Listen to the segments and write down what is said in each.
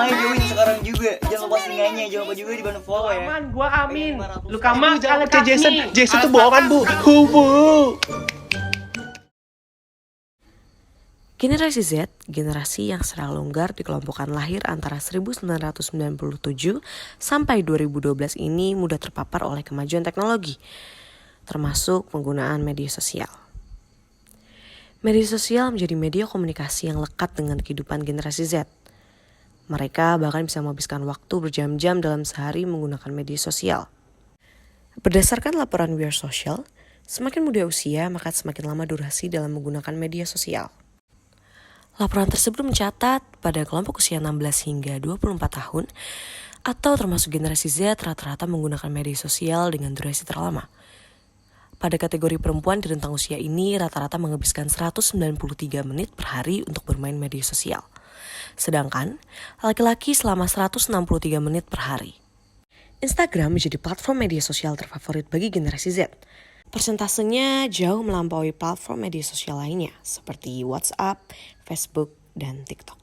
Ayo join sekarang juga. Jangan lupa telinganya, jangan lupa juga dibantu follow ya. Aman, gua amin. Lu kamak Jangan alat percaya Jason. kaki. Jason tuh Alat bohongan, Bu. kaki. Bu. Generasi Z, generasi yang secara longgar dikelompokkan lahir antara 1997 sampai 2012 ini mudah terpapar oleh kemajuan teknologi, termasuk penggunaan media sosial. Media sosial menjadi media komunikasi yang lekat dengan kehidupan generasi Z. Mereka bahkan bisa menghabiskan waktu berjam-jam dalam sehari menggunakan media sosial. Berdasarkan laporan We Are Social, semakin muda usia maka semakin lama durasi dalam menggunakan media sosial. Laporan tersebut mencatat pada kelompok usia 16 hingga 24 tahun atau termasuk generasi Z rata-rata menggunakan media sosial dengan durasi terlama. Pada kategori perempuan di rentang usia ini rata-rata menghabiskan 193 menit per hari untuk bermain media sosial. Sedangkan laki-laki selama 163 menit per hari. Instagram menjadi platform media sosial terfavorit bagi generasi Z. Persentasenya jauh melampaui platform media sosial lainnya seperti WhatsApp, Facebook, dan TikTok.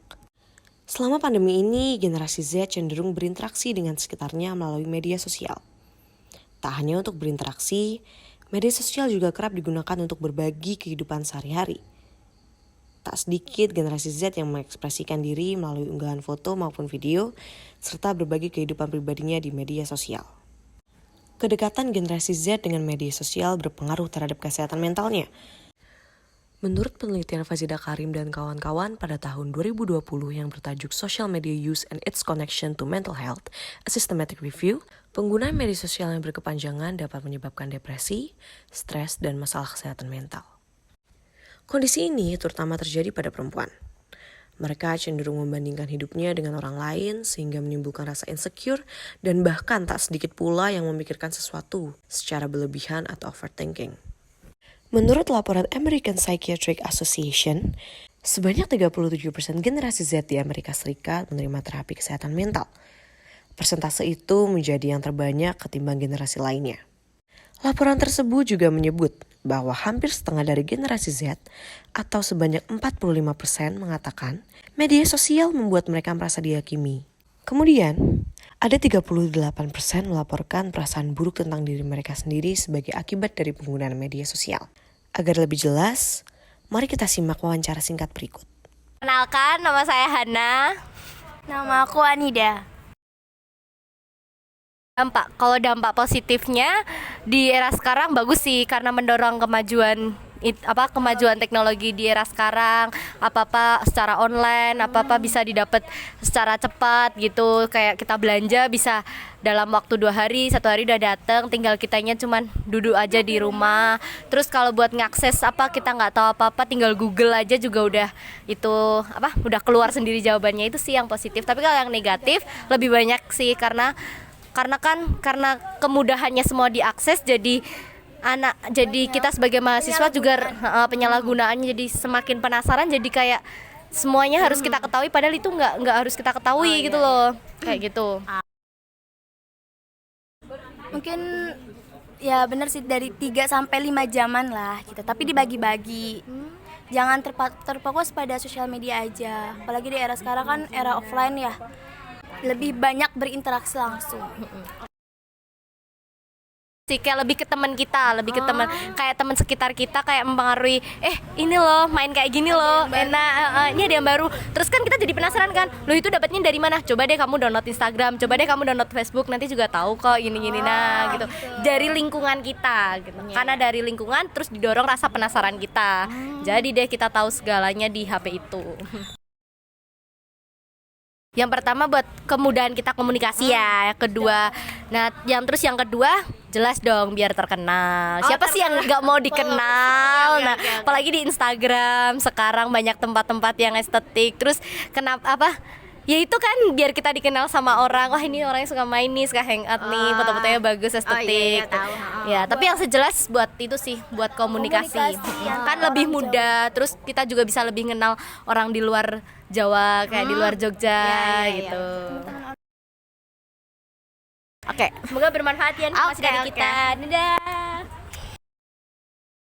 Selama pandemi ini, generasi Z cenderung berinteraksi dengan sekitarnya melalui media sosial. Tak hanya untuk berinteraksi, media sosial juga kerap digunakan untuk berbagi kehidupan sehari-hari. Tak sedikit generasi Z yang mengekspresikan diri melalui unggahan foto maupun video, serta berbagi kehidupan pribadinya di media sosial. Kedekatan generasi Z dengan media sosial berpengaruh terhadap kesehatan mentalnya. Menurut penelitian Fazida Karim dan kawan-kawan pada tahun 2020 yang bertajuk Social Media Use and Its Connection to Mental Health, a Systematic Review, penggunaan media sosial yang berkepanjangan dapat menyebabkan depresi, stres, dan masalah kesehatan mental. Kondisi ini terutama terjadi pada perempuan. Mereka cenderung membandingkan hidupnya dengan orang lain sehingga menimbulkan rasa insecure dan bahkan tak sedikit pula yang memikirkan sesuatu secara berlebihan atau overthinking. Menurut laporan American Psychiatric Association, sebanyak 37% generasi Z di Amerika Serikat menerima terapi kesehatan mental. Persentase itu menjadi yang terbanyak ketimbang generasi lainnya. Laporan tersebut juga menyebut bahwa hampir setengah dari generasi Z atau sebanyak 45% mengatakan media sosial membuat mereka merasa dihakimi. Kemudian, ada 38% melaporkan perasaan buruk tentang diri mereka sendiri sebagai akibat dari penggunaan media sosial. Agar lebih jelas, mari kita simak wawancara singkat berikut. Kenalkan, nama saya Hana. Nama aku Anida. Kalau dampak positifnya di era sekarang bagus sih karena mendorong kemajuan teknologi di era sekarang, apa-apa secara online, apa-apa bisa didapat secara cepat gitu. Kayak kita belanja bisa dalam waktu 2 hari, 1 hari udah datang, tinggal kitanya cuman duduk aja di rumah. Terus kalau buat ngakses kita nggak tahu apa-apa, tinggal Google aja juga udah keluar sendiri jawabannya. Itu sih yang positif. Tapi kalau yang negatif lebih banyak sih karena kemudahannya semua diakses, jadi kita sebagai mahasiswa juga penyalahgunaannya jadi semakin penasaran, jadi kayak semuanya harus kita ketahui padahal itu nggak harus kita ketahui gitu loh, kayak gitu. Mungkin ya benar sih dari 3 sampai 5 jaman lah gitu, tapi dibagi-bagi. Jangan terfokus pada sosial media aja. Apalagi di era sekarang kan era offline ya. Lebih banyak berinteraksi langsung. Kayak lebih ke teman kita, kayak teman sekitar kita, kayak mempengaruhi ini loh main kayak gini loh enak, ini ada yang baru, terus kan kita jadi penasaran kan, lo itu dapatnya dari mana, coba deh kamu download Instagram, coba deh kamu download Facebook, nanti juga tahu kok gini gitu, dari lingkungan kita gitu. Karena dari lingkungan terus didorong rasa penasaran kita, jadi deh kita tahu segalanya di HP itu. Yang pertama buat kemudahan kita komunikasi ya, yang kedua jelas dong biar terkenal. Siapa sih yang nggak mau dikenal? Apalagi di Instagram sekarang banyak tempat-tempat yang estetik. Terus ya itu kan biar kita dikenal sama orang. Wah ini orang yang suka main nih, suka hangout nih, foto-fotonya bagus, estetik. Ya tapi yang sejelas buat itu sih, buat komunikasi. Kan lebih mudah. Terus kita juga bisa lebih kenal orang di luar Jawa, kayak di luar Jogja gitu. Oke, semoga bermanfaat ya informasi dari kita. Dadah.